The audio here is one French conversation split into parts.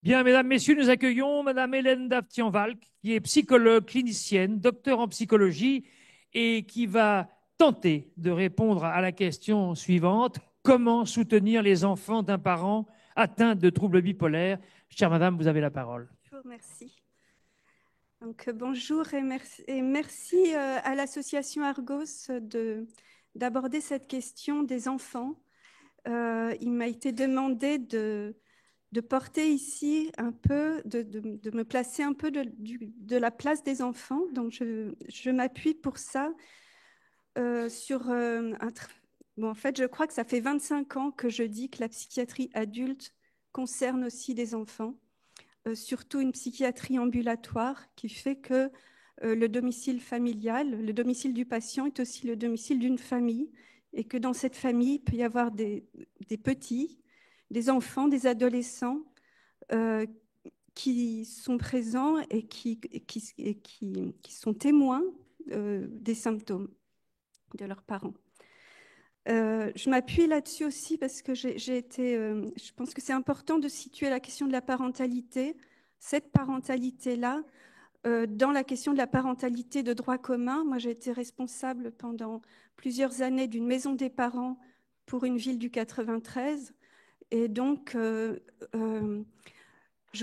Bien, mesdames, messieurs, nous accueillons Madame Hélène Daftian-Valk, qui est psychologue clinicienne, docteur en psychologie, et qui va tenter de répondre à la question suivante. Comment soutenir les enfants d'un parent atteint de troubles bipolaires? Chère Madame, vous avez la parole. Bonjour, merci. Bonjour et merci à l'association Argos d'aborder cette question des enfants. Il m'a été demandé de porter ici un peu, de me placer un peu de la place des enfants. Donc, je m'appuie pour ça sur bon, en fait, je crois que ça fait 25 ans que je dis que la psychiatrie adulte concerne aussi des enfants. Surtout une psychiatrie ambulatoire qui fait que le domicile familial, le domicile du patient est aussi le domicile d'une famille et que dans cette famille, il peut y avoir des petits, des enfants, des adolescents euh, qui sont présents et qui sont témoins des symptômes de leurs parents. Je m'appuie là-dessus aussi parce que je pense que c'est important de situer la question de la parentalité, cette parentalité-là, dans la question de la parentalité de droit commun. Moi, j'ai été responsable pendant plusieurs années d'une maison des parents pour une ville du 93. Et donc, je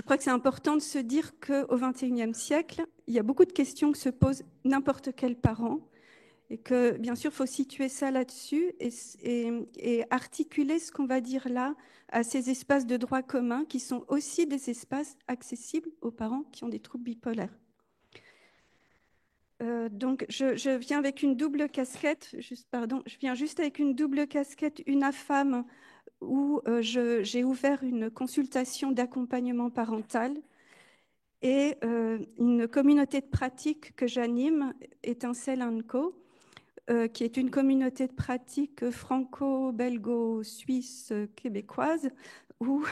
crois que c'est important de se dire qu'au XXIe siècle, il y a beaucoup de questions que se pose n'importe quel parent et que, bien sûr, il faut situer ça là-dessus et articuler ce qu'on va dire là à ces espaces de droit commun qui sont aussi des espaces accessibles aux parents qui ont des troubles bipolaires. Donc, je viens avec une double casquette, je viens juste avec une double casquette, une AFAM, où j'ai ouvert une consultation d'accompagnement parental et une communauté de pratique que j'anime, Étincelle Co, qui est une communauté de pratique franco-belgo-suisse québécoise où,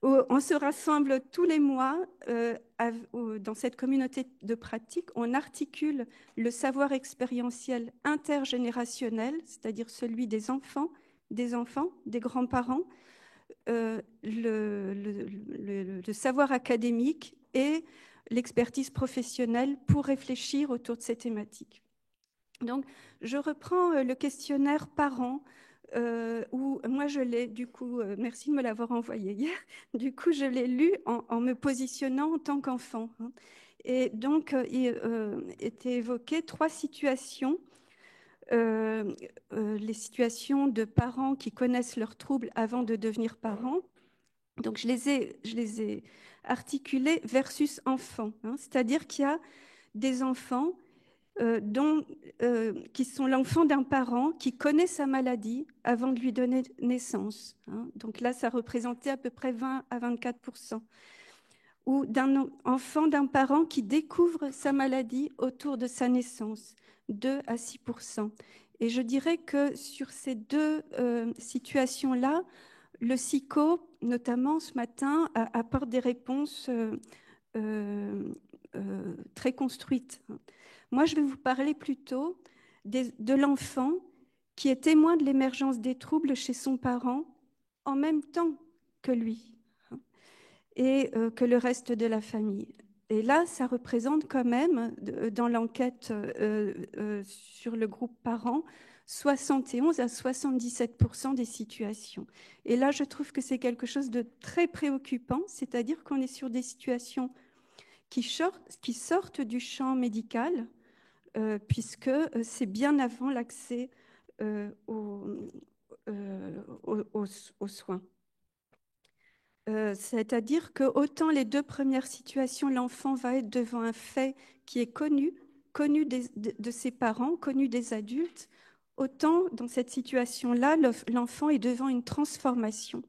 où on se rassemble tous les mois dans cette communauté de pratique. On articule le savoir expérientiel intergénérationnel, c'est-à-dire celui des enfants, des grands-parents, le savoir académique et l'expertise professionnelle pour réfléchir autour de ces thématiques. Donc, je reprends le questionnaire parent où moi je l'ai, du coup, merci de me l'avoir envoyé hier, du coup je l'ai lu en me positionnant en tant qu'enfant. Hein. Et donc, il étaient évoquées trois situations. Les situations de parents qui connaissent leurs troubles avant de devenir parents. Donc, je les ai articulées versus enfants. Hein. C'est-à-dire qu'il y a des enfants qui sont l'enfant d'un parent qui connaît sa maladie avant de lui donner naissance. Hein. Donc là, ça représentait à peu près 20 à 24%. Ou d'un enfant d'un parent qui découvre sa maladie autour de sa naissance, 2 à 6%. Et je dirais que sur ces deux situations-là, le psycho, notamment ce matin, apporte des réponses euh, très construites. Moi, je vais vous parler plutôt de l'enfant qui est témoin de l'émergence des troubles chez son parent en même temps que lui hein, et que le reste de la famille. Et là, ça représente quand même, dans l'enquête sur le groupe parent, 71 à 77% des situations. Et là, je trouve que c'est quelque chose de très préoccupant, c'est-à-dire qu'on est sur des situations qui sortent du champ médical, puisque c'est bien avant l'accès aux, aux soins. C'est-à-dire que autant les deux premières situations, l'enfant va être devant un fait qui est connu de ses parents, connu des adultes, autant dans cette situation-là, l'enfant est devant une transformation.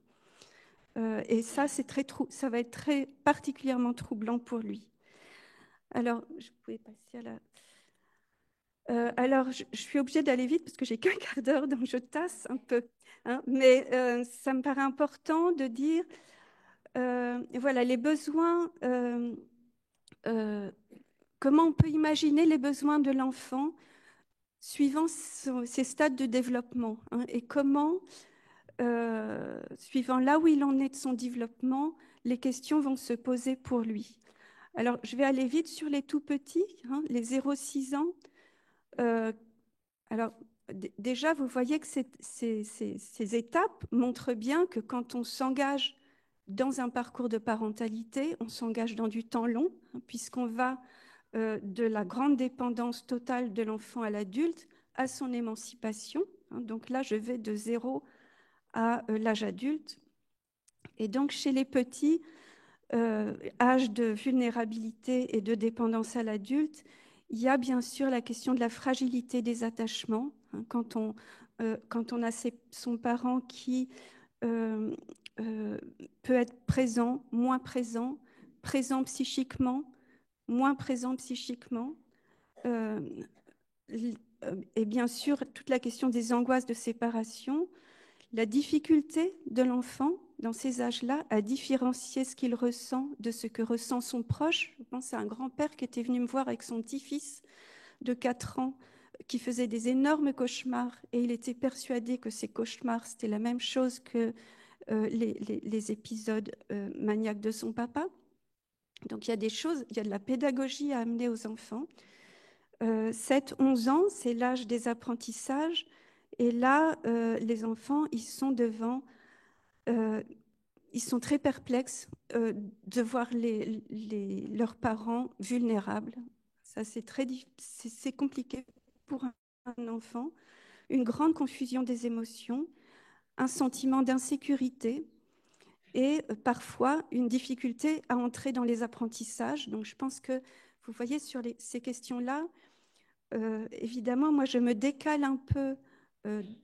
Et ça, ça va être très particulièrement troublant pour lui. Alors, je pouvais passer à la... alors, je suis obligée d'aller vite parce que j'ai qu'un quart d'heure, donc je tasse un peu. Hein, mais ça me paraît important de dire, voilà, les besoins, comment on peut imaginer les besoins de l'enfant suivant ses stades de développement hein, et comment suivant là où il en est de son développement, les questions vont se poser pour lui. Alors, je vais aller vite sur les tout petits, hein, les 0-6 ans. Alors, déjà, vous voyez que ces étapes montrent bien que quand on s'engage dans un parcours de parentalité, on s'engage dans du temps long, hein, puisqu'on va de la grande dépendance totale de l'enfant à l'adulte à son émancipation. Hein. Donc là, je vais de 0 à l'âge adulte. Et donc, chez les petits, âge de vulnérabilité et de dépendance à l'adulte, il y a bien sûr la question de la fragilité des attachements. Hein, quand on a son parent qui euh, euh, peut être présent, moins présent, présent psychiquement, moins présent psychiquement. Euh, et bien sûr, toute la question des angoisses de séparation, la difficulté de l'enfant dans ces âges-là à différencier ce qu'il ressent de ce que ressent son proche. Je pense à un grand-père qui était venu me voir avec son petit-fils de 4 ans qui faisait des énormes cauchemars et il était persuadé que ces cauchemars, c'était la même chose que les épisodes maniaques de son papa. Donc il y a des choses, il y a de la pédagogie à amener aux enfants. 7-11 ans, c'est l'âge des apprentissages. Et là, les enfants, ils sont devant, ils sont très perplexes de voir leurs parents vulnérables. Ça, c'est compliqué pour un enfant. Une grande confusion des émotions, un sentiment d'insécurité et parfois une difficulté à entrer dans les apprentissages. Donc, je pense que vous voyez sur ces questions-là, évidemment, moi, je me décale un peu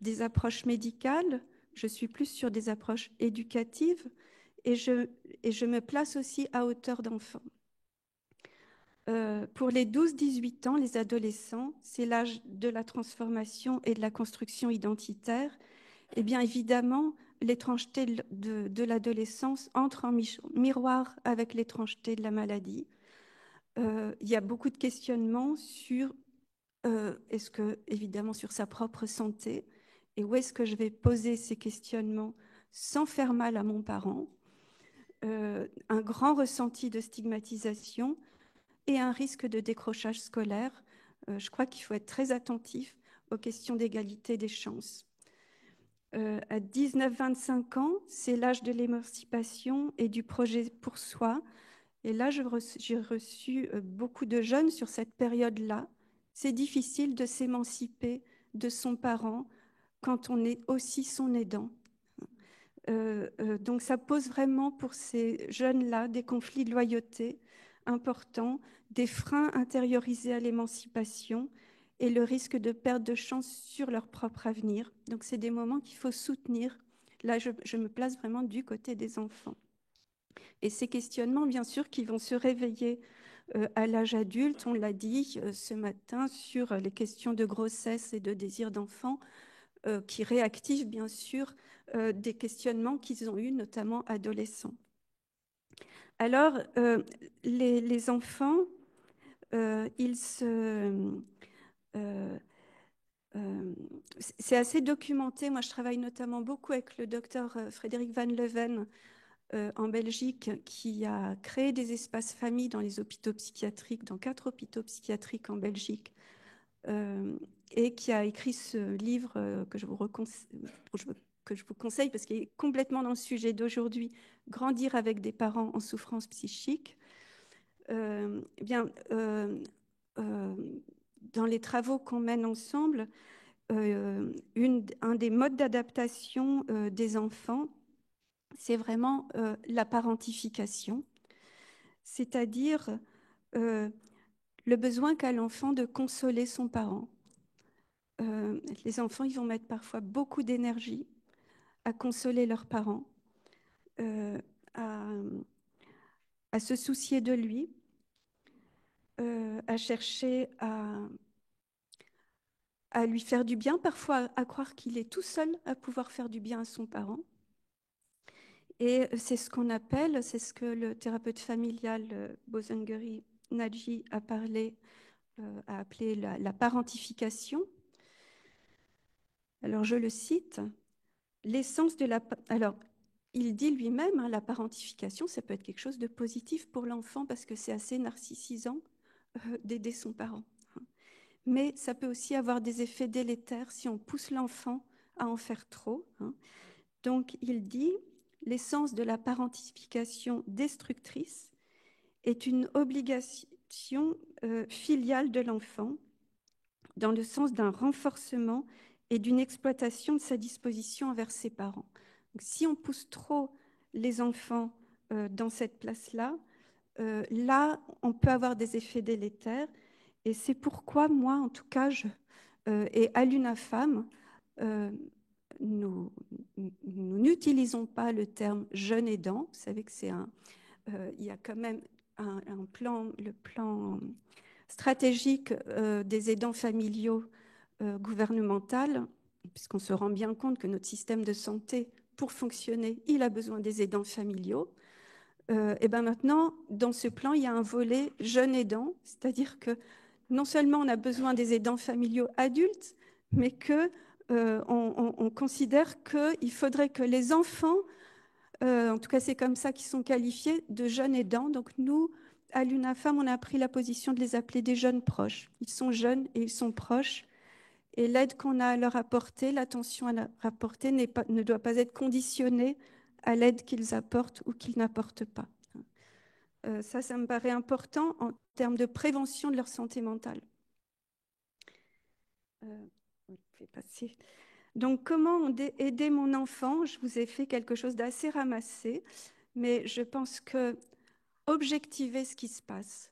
des approches médicales. Je suis plus sur des approches éducatives et je me place aussi à hauteur d'enfant. Pour les 12-18 ans, les adolescents, c'est l'âge de la transformation et de la construction identitaire. Et bien évidemment, l'étrangeté de l'adolescence entre en miroir avec l'étrangeté de la maladie. Il y a beaucoup de questionnements sur est-ce que, évidemment, sur sa propre santé, et où est-ce que je vais poser ces questionnements sans faire mal à mon parent, un grand ressenti de stigmatisation et un risque de décrochage scolaire. Je crois qu'il faut être très attentif aux questions d'égalité des chances. À 19-25 ans, c'est l'âge de l'émancipation et du projet pour soi. Et là, j'ai reçu beaucoup de jeunes sur cette période-là. C'est difficile de s'émanciper de son parent quand on est aussi son aidant. Donc ça pose vraiment pour ces jeunes-là des conflits de loyauté importants, des freins intériorisés à l'émancipation et le risque de perte de chance sur leur propre avenir. Donc c'est des moments qu'il faut soutenir. Là, je me place vraiment du côté des enfants. Et ces questionnements, bien sûr, qui vont se réveiller à l'âge adulte, on l'a dit ce matin, sur les questions de grossesse et de désir d'enfant, qui réactivent, bien sûr, des questionnements qu'ils ont eus, notamment adolescents. Alors, les enfants, ils se... c'est assez documenté. Moi, je travaille notamment beaucoup avec le docteur Frédéric Van Leven en Belgique, qui a créé des espaces familles dans les hôpitaux psychiatriques, dans 4 hôpitaux psychiatriques en Belgique, et qui a écrit ce livre que je vous conseille parce qu'il est complètement dans le sujet d'aujourd'hui, Grandir avec des parents en souffrance psychique. Eh bien, dans les travaux qu'on mène ensemble, un des modes d'adaptation des enfants, c'est vraiment la parentification, c'est-à-dire le besoin qu'a l'enfant de consoler son parent. Les enfants, ils vont mettre parfois beaucoup d'énergie à consoler leurs parents, euh, à, à se soucier de lui, à chercher à lui faire du bien, parfois à croire qu'il est tout seul à pouvoir faire du bien à son parent. Et c'est ce qu'on appelle, c'est ce que le thérapeute familial Bozengeri Naji a appelé la parentification. Alors je le cite, l'essence de la... Alors, il dit lui-même, hein, la parentification, ça peut être quelque chose de positif pour l'enfant parce que c'est assez narcissisant d'aider son parent. Mais ça peut aussi avoir des effets délétères si on pousse l'enfant à en faire trop. Donc, il dit, l'essence de la parentification destructrice est une obligation filiale de l'enfant dans le sens d'un renforcement et d'une exploitation de sa disposition envers ses parents. Donc, si on pousse trop les enfants dans cette place-là, là, on peut avoir des effets délétères. Et c'est pourquoi moi, en tout cas, et à l'UNAFAM, nous n'utilisons pas le terme jeune aidant. Vous savez que il y a quand même un plan, le plan stratégique des aidants familiaux gouvernemental, puisqu'on se rend bien compte que notre système de santé, pour fonctionner, il a besoin des aidants familiaux. Et ben maintenant, dans ce plan, il y a un volet jeune aidant, c'est-à-dire que non seulement on a besoin des aidants familiaux adultes, mais que on considère qu'il faudrait que les enfants, en tout cas c'est comme ça qu'ils sont qualifiés, de jeunes aidants. Donc nous, à l'UNAFAM, on a pris la position de les appeler des jeunes proches. Ils sont jeunes et ils sont proches. Et l'aide qu'on a à leur apporter, l'attention à leur apporter ne doit pas être conditionnée à l'aide qu'ils apportent ou qu'ils n'apportent pas. Ça me paraît important en termes de prévention de leur santé mentale. Passer. Donc, comment aider mon enfant? Je vous ai fait quelque chose d'assez ramassé, mais je pense que objectiver ce qui se passe.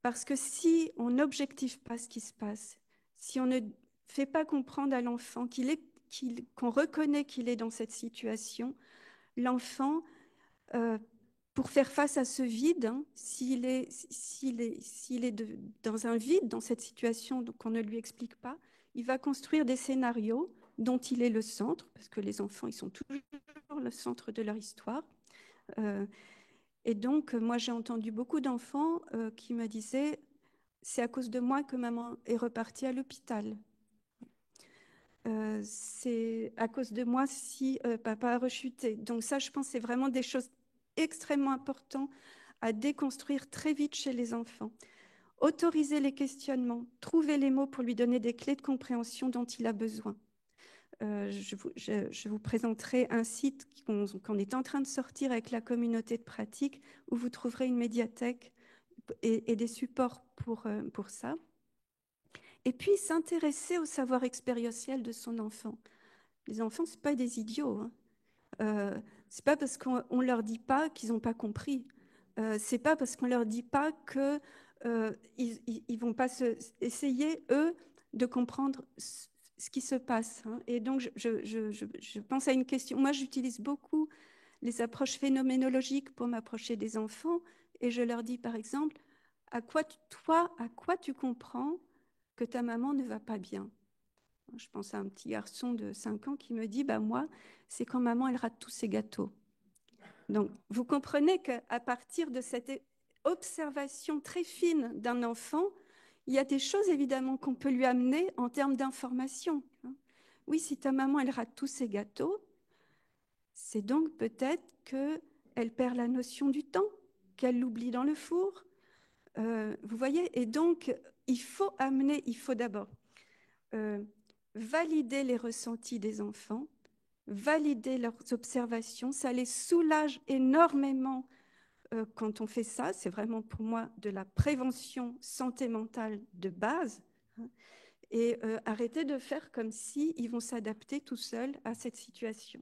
Parce que si on n'objective pas ce qui se passe, si on ne fait pas comprendre à l'enfant qu'on reconnaît qu'il est dans cette situation, l'enfant, pour faire face à ce vide, hein, s'il est dans un vide, dans cette situation qu'on ne lui explique pas, il va construire des scénarios dont il est le centre, parce que les enfants, ils sont toujours le centre de leur histoire. Et donc, moi, j'ai entendu beaucoup d'enfants qui me disaient « c'est à cause de moi que maman est repartie à l'hôpital ». C'est à cause de moi si papa a rechuté. Donc ça, je pense, c'est vraiment des choses extrêmement importantes à déconstruire très vite chez les enfants. Autoriser les questionnements, trouver les mots pour lui donner des clés de compréhension dont il a besoin. Je vous présenterai un site qu'on est en train de sortir avec la communauté de pratique où vous trouverez une médiathèque et des supports pour ça. Et puis, s'intéresser au savoir expérientiel de son enfant. Les enfants, ce pas des idiots. Hein. C'est pas parce qu'on leur dit pas qu'ils n'ont pas compris. C'est pas parce qu'on leur dit pas que ils vont pas essayer, eux, de comprendre ce qui se passe. Hein. Et donc, je pense à une question. Moi, j'utilise beaucoup les approches phénoménologiques pour m'approcher des enfants. Et je leur dis, par exemple, à quoi tu comprends que ta maman ne va pas bien? Je pense à un petit garçon de 5 ans qui me dit, bah moi, c'est quand maman, elle rate tous ses gâteaux. Donc, vous comprenez qu'à partir de cette observation très fine d'un enfant, il y a des choses évidemment qu'on peut lui amener en termes d'information. Oui, si ta maman, elle rate tous ses gâteaux, c'est donc peut-être qu'elle perd la notion du temps, qu'elle l'oublie dans le four. Vous voyez? Et donc, il faut d'abord valider les ressentis des enfants, valider leurs observations. Ça les soulage énormément quand on fait ça. C'est vraiment pour moi de la prévention santé mentale de base. Hein, et arrêter de faire comme si ils vont s'adapter tout seuls à cette situation.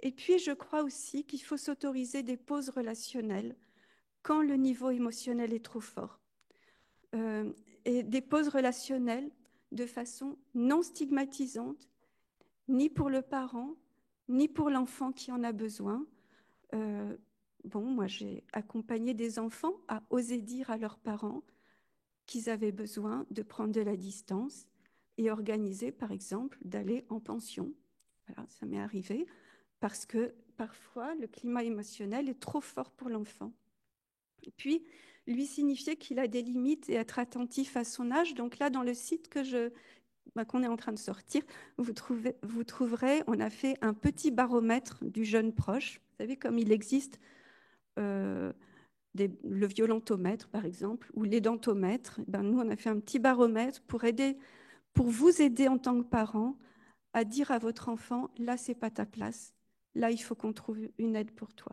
Et puis, je crois aussi qu'il faut s'autoriser des pauses relationnelles quand le niveau émotionnel est trop fort. Et des pauses relationnelles de façon non stigmatisante, ni pour le parent, ni pour l'enfant qui en a besoin. Moi, j'ai accompagné des enfants à oser dire à leurs parents qu'ils avaient besoin de prendre de la distance et organiser, par exemple, d'aller en pension. Voilà, ça m'est arrivé parce que parfois, le climat émotionnel est trop fort pour l'enfant. Et puis, lui signifier qu'il a des limites et être attentif à son âge. Donc là, dans le site qu'on est en train de sortir, vous trouverez, on a fait un petit baromètre du jeune proche. Vous savez, comme il existe euh, le violentomètre, par exemple, ou l'édentomètre. Ben, nous, on a fait un petit baromètre pour vous aider en tant que parent à dire à votre enfant, là, c'est pas ta place. Là, il faut qu'on trouve une aide pour toi.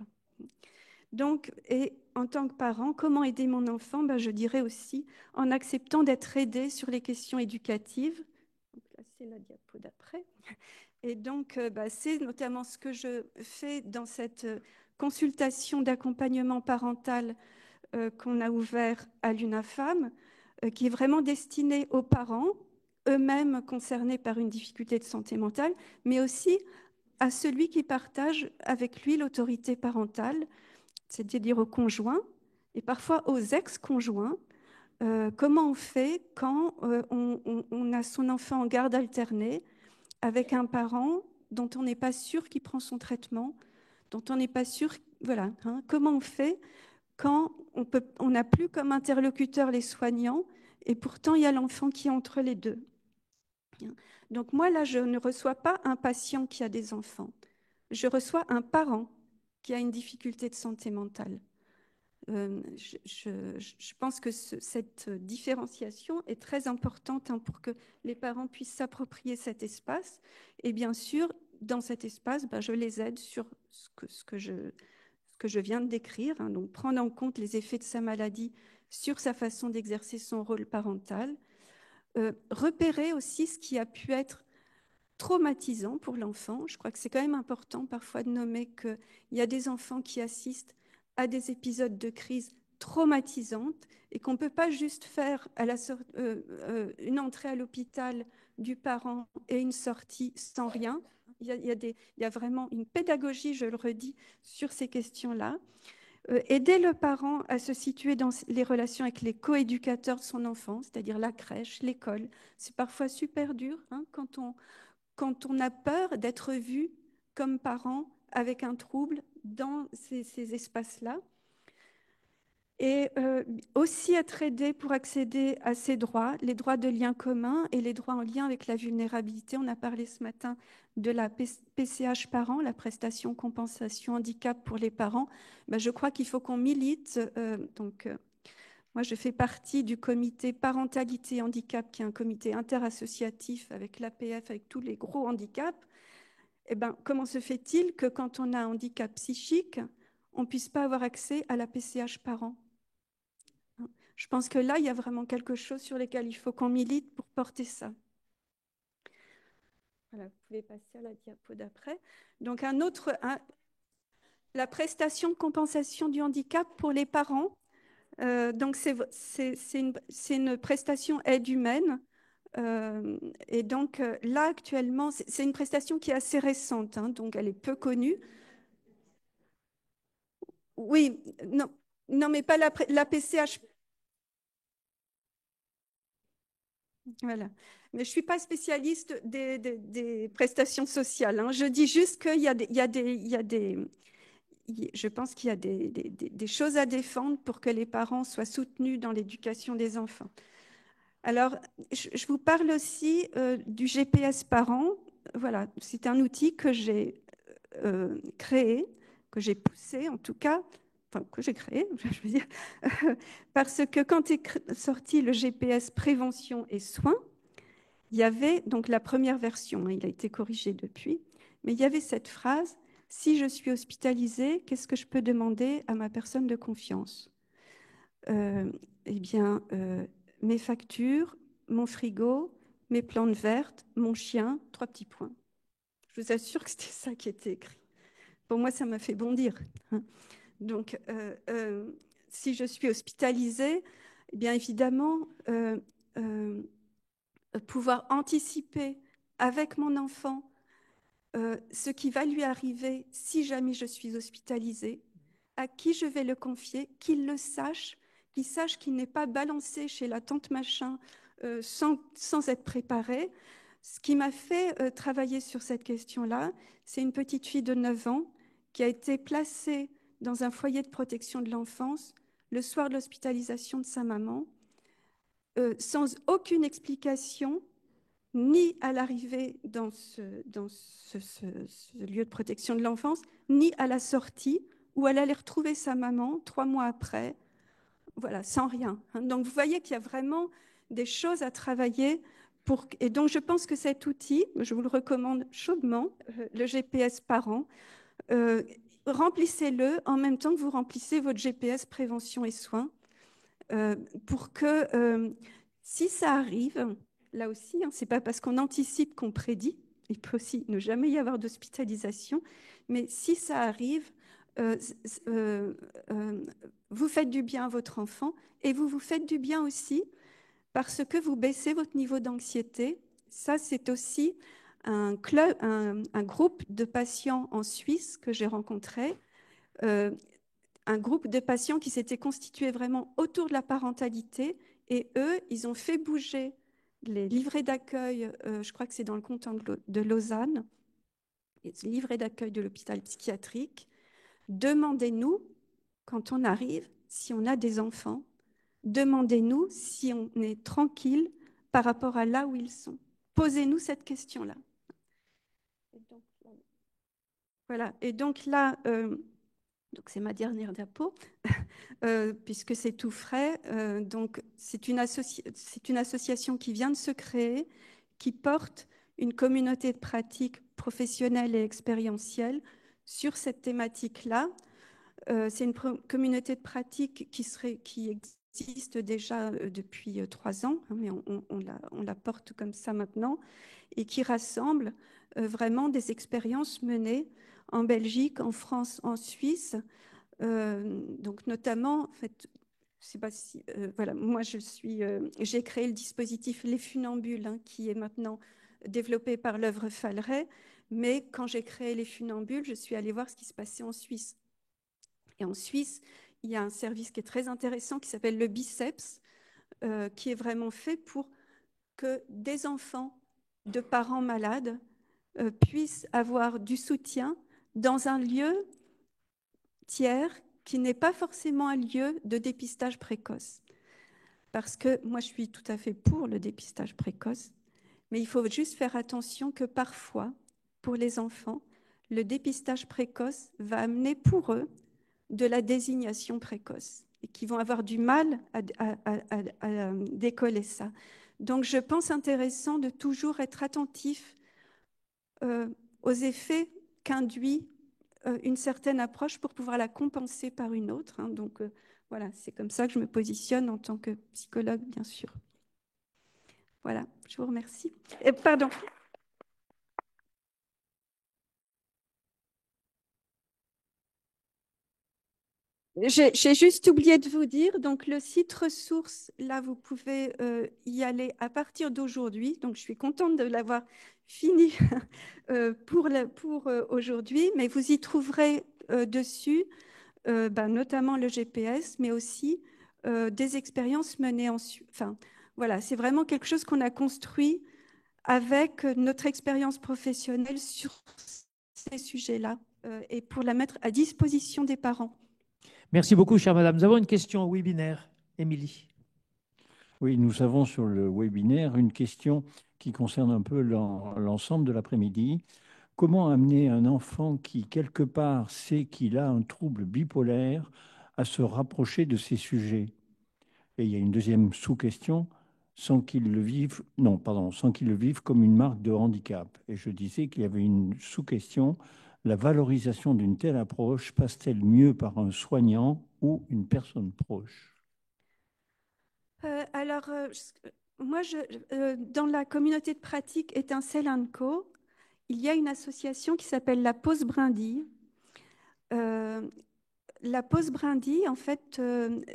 Donc, et en tant que parent, comment aider mon enfant? Ben, je dirais aussi en acceptant d'être aidé sur les questions éducatives. Donc, là, c'est la diapo d'après. Et donc, c'est notamment ce que je fais dans cette consultation d'accompagnement parental qu'on a ouvert à l'UNAFAM, qui est vraiment destinée aux parents, eux-mêmes concernés par une difficulté de santé mentale, mais aussi à celui qui partage avec lui l'autorité parentale, c'est-à-dire aux conjoints et parfois aux ex-conjoints. Comment on fait quand on a son enfant en garde alternée avec un parent dont on n'est pas sûr qu'il prend son traitement, dont on n'est pas sûr, voilà, hein, comment on fait quand on n'a plus comme interlocuteur les soignants et pourtant il y a l'enfant qui est entre les deux. Donc moi, là, je ne reçois pas un patient qui a des enfants. Je reçois un parent qui a une difficulté de santé mentale. Je pense que cette différenciation est très importante pour que les parents puissent s'approprier cet espace. Et bien sûr, dans cet espace, je les aide sur ce que je viens de décrire, hein, donc prendre en compte les effets de sa maladie sur sa façon d'exercer son rôle parental, repérer aussi ce qui a pu être traumatisant pour l'enfant. Je crois que c'est quand même important parfois de nommer qu'il y a des enfants qui assistent à des épisodes de crise traumatisantes et qu'on ne peut pas juste faire une entrée à l'hôpital du parent et une sortie sans rien. Il y a vraiment une pédagogie, je le redis, sur ces questions-là. Aider le parent à se situer dans les relations avec les coéducateurs de son enfant, c'est-à-dire la crèche, l'école. C'est parfois super dur hein, quand on a peur d'être vu comme parent avec un trouble dans ces espaces-là. Et aussi être aidé pour accéder à ces droits, les droits de lien commun et les droits en lien avec la vulnérabilité. On a parlé ce matin de la PCH parents, la prestation compensation handicap pour les parents. Je crois qu'il faut qu'on milite. Moi, je fais partie du comité parentalité handicap, qui est un comité interassociatif avec l'APF, avec tous les gros handicaps. Comment se fait-il que quand on a un handicap psychique, on ne puisse pas avoir accès à la PCH parents? Je pense que là, il y a vraiment quelque chose sur lequel il faut qu'on milite pour porter ça. Voilà, vous pouvez passer à la diapo d'après. Donc, la prestation de compensation du handicap pour les parents. Donc, c'est une prestation aide humaine. Et donc, là, actuellement, c'est une prestation qui est assez récente, hein, donc elle est peu connue. Oui, non, non, mais pas la PCH. Voilà. Mais je ne suis pas spécialiste des prestations sociales, hein. Je dis juste qu'il y a je pense qu'il y a des choses à défendre pour que les parents soient soutenus dans l'éducation des enfants. Alors, je vous parle aussi du GPS parent. Voilà, c'est un outil que j'ai créé, que j'ai poussé en tout cas, enfin que j'ai créé, je veux dire, parce que quand est sorti le GPS prévention et soins, il y avait donc la première version, hein, il a été corrigé depuis, mais il y avait cette phrase, si je suis hospitalisée, qu'est-ce que je peux demander à ma personne de confiance? Eh bien, mes factures, mon frigo, mes plantes vertes, mon chien, 3 petits points. Je vous assure que c'était ça qui était écrit. Pour moi, ça m'a fait bondir, hein. Donc, si je suis hospitalisée, eh bien évidemment, pouvoir anticiper avec mon enfant ce qui va lui arriver si jamais je suis hospitalisée, à qui je vais le confier, qu'il le sache, qu'il sache qu'il n'est pas balancé chez la tante machin sans être préparé. Ce qui m'a fait travailler sur cette question-là, c'est une petite fille de 9 ans qui a été placée dans un foyer de protection de l'enfance le soir de l'hospitalisation de sa maman, sans aucune explication ni à l'arrivée dans ce lieu de protection de l'enfance, ni à la sortie, où elle allait retrouver sa maman 3 mois après, voilà, sans rien. Donc vous voyez qu'il y a vraiment des choses à travailler. Et donc je pense que cet outil, je vous le recommande chaudement, le GPS parent, remplissez-le en même temps que vous remplissez votre GPS prévention et soins, pour que si ça arrive, là aussi, ce n'est pas parce qu'on anticipe qu'on prédit, il peut aussi ne jamais y avoir d'hospitalisation, mais si ça arrive, euh, euh, euh, vous faites du bien à votre enfant et vous vous faites du bien aussi parce que vous baissez votre niveau d'anxiété. Ça, c'est aussi un groupe de patients en Suisse que j'ai rencontré, un groupe de patients qui s'était constitué vraiment autour de la parentalité. Et eux, ils ont fait bouger les livrets d'accueil, je crois que c'est dans le canton de Lausanne, les livrets d'accueil de l'hôpital psychiatrique. Demandez-nous, quand on arrive, si on a des enfants, demandez-nous si on est tranquille par rapport à là où ils sont. Posez-nous cette question-là. Voilà, et donc là, donc c'est ma dernière diapo, puisque c'est tout frais. Donc c'est une association qui vient de se créer, qui porte une communauté de pratique professionnelle et expérientielle sur cette thématique-là. C'est une communauté de pratique qui existe déjà depuis 3 ans, hein, mais on la porte comme ça maintenant, et qui rassemble vraiment des expériences menées en Belgique, en France, en Suisse. Donc notamment, en fait, je sais pas si, voilà, moi j'ai créé le dispositif Les Funambules, hein, qui est maintenant développé par l'œuvre Falleret. Mais quand j'ai créé Les Funambules, je suis allée voir ce qui se passait en Suisse. Et en Suisse, il y a un service qui est très intéressant qui s'appelle le Biceps, qui est vraiment fait pour que des enfants de parents malades puissent avoir du soutien dans un lieu tiers qui n'est pas forcément un lieu de dépistage précoce. Parce que moi, je suis tout à fait pour le dépistage précoce, mais il faut juste faire attention que parfois, pour les enfants, le dépistage précoce va amener pour eux de la désignation précoce et qui vont avoir du mal à décoller ça. Donc, je pense intéressant de toujours être attentif aux effets qu'induit une certaine approche pour pouvoir la compenser par une autre. Hein. Donc, voilà, c'est comme ça que je me positionne en tant que psychologue, bien sûr. Voilà, je vous remercie. Pardon. J'ai juste oublié de vous dire, donc le site ressources, là, vous pouvez y aller à partir d'aujourd'hui. Donc, je suis contente de l'avoir fini pour aujourd'hui, mais vous y trouverez dessus notamment le GPS, mais aussi des expériences menées enfin, voilà, c'est vraiment quelque chose qu'on a construit avec notre expérience professionnelle sur ces sujets-là et pour la mettre à disposition des parents. Merci beaucoup, chère madame. Nous avons une question au webinaire. Émilie. Oui, nous avons sur le webinaire une question qui concerne un peu l'ensemble de l'après-midi. Comment amener un enfant qui, quelque part, sait qu'il a un trouble bipolaire à se rapprocher de ces sujets? Et il y a une deuxième sous-question, sans qu'il le vive, non, pardon, sans qu'il le vive comme une marque de handicap. Et je disais qu'il y avait une sous-question, la valorisation d'une telle approche passe-t-elle mieux par un soignant ou une personne proche? Alors, moi, dans la communauté de pratique Étincelle Co, il y a une association qui s'appelle la Pause Brindille. La Pause Brindille, en fait,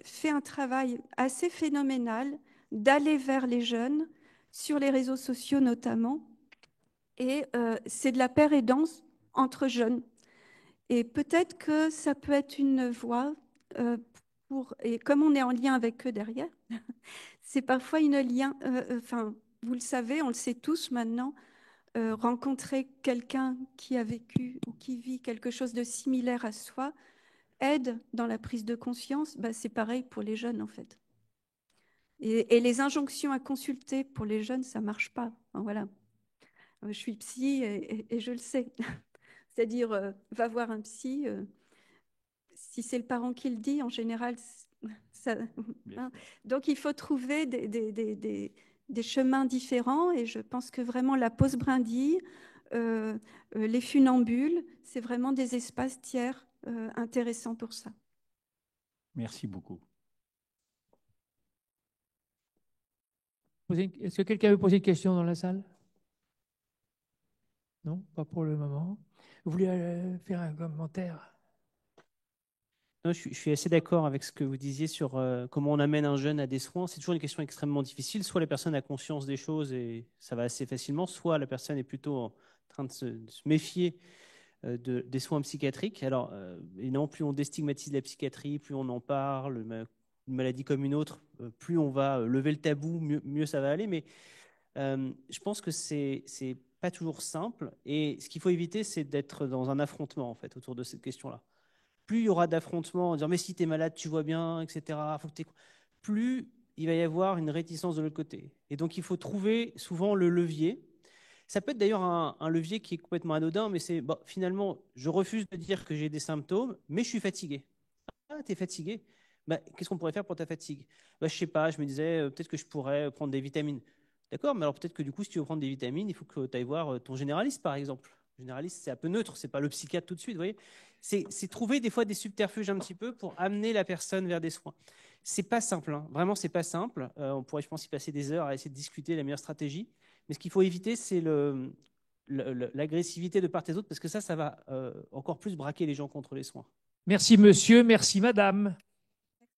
fait un travail assez phénoménal d'aller vers les jeunes, sur les réseaux sociaux notamment. Et c'est de la paire et danse entre jeunes. Et peut-être que ça peut être une voie et comme on est en lien avec eux derrière, c'est parfois une lien, enfin, vous le savez, on le sait tous maintenant, rencontrer quelqu'un qui a vécu ou qui vit quelque chose de similaire à soi aide dans la prise de conscience. C'est pareil pour les jeunes en fait. Et les injonctions à consulter pour les jeunes, ça ne marche pas. Enfin, voilà. Je suis psy et je le sais. C'est-à-dire, va voir un psy. Si c'est le parent qui le dit, en général, ça, hein. Donc il faut trouver des chemins différents. Et je pense que vraiment la pause brindille, les funambules, c'est vraiment des espaces tiers intéressants pour ça. Merci beaucoup. Est-ce que quelqu'un veut poser une question dans la salle? Non, pas pour le moment. Vous voulez faire un commentaire? Non, je suis assez d'accord avec ce que vous disiez sur comment on amène un jeune à des soins. C'est toujours une question extrêmement difficile. Soit la personne a conscience des choses et ça va assez facilement, soit la personne est plutôt en train de se méfier des soins psychiatriques. Alors, évidemment, plus on déstigmatise la psychiatrie, plus on en parle, une maladie comme une autre, plus on va lever le tabou, mieux ça va aller. Mais je pense que c'est pas toujours simple. Et ce qu'il faut éviter, c'est d'être dans un affrontement en fait autour de cette question-là. Plus il y aura d'affrontements en disant mais si tu es malade, tu vois bien, etc. Faut que plus il va y avoir une réticence de l'autre côté. Et donc il faut trouver souvent le levier. Ça peut être d'ailleurs un levier qui est complètement anodin, mais c'est bon, finalement, je refuse de dire que j'ai des symptômes, mais je suis fatigué. Ah, tu es fatigué? Bah, qu'est-ce qu'on pourrait faire pour ta fatigue? Bah, je sais pas, je me disais peut-être que je pourrais prendre des vitamines. D'accord, mais alors peut-être que du coup, si tu veux prendre des vitamines, il faut que tu ailles voir ton généraliste, par exemple. Le généraliste, c'est un peu neutre, c'est pas le psychiatre tout de suite, vous voyez. C'est trouver des fois des subterfuges un petit peu pour amener la personne vers des soins. C'est pas simple, hein. Vraiment, c'est pas simple. On pourrait, je pense, y passer des heures à essayer de discuter la meilleure stratégie. Mais ce qu'il faut éviter, c'est l'agressivité de part et d'autre, parce que ça va encore plus braquer les gens contre les soins. Merci monsieur, merci madame.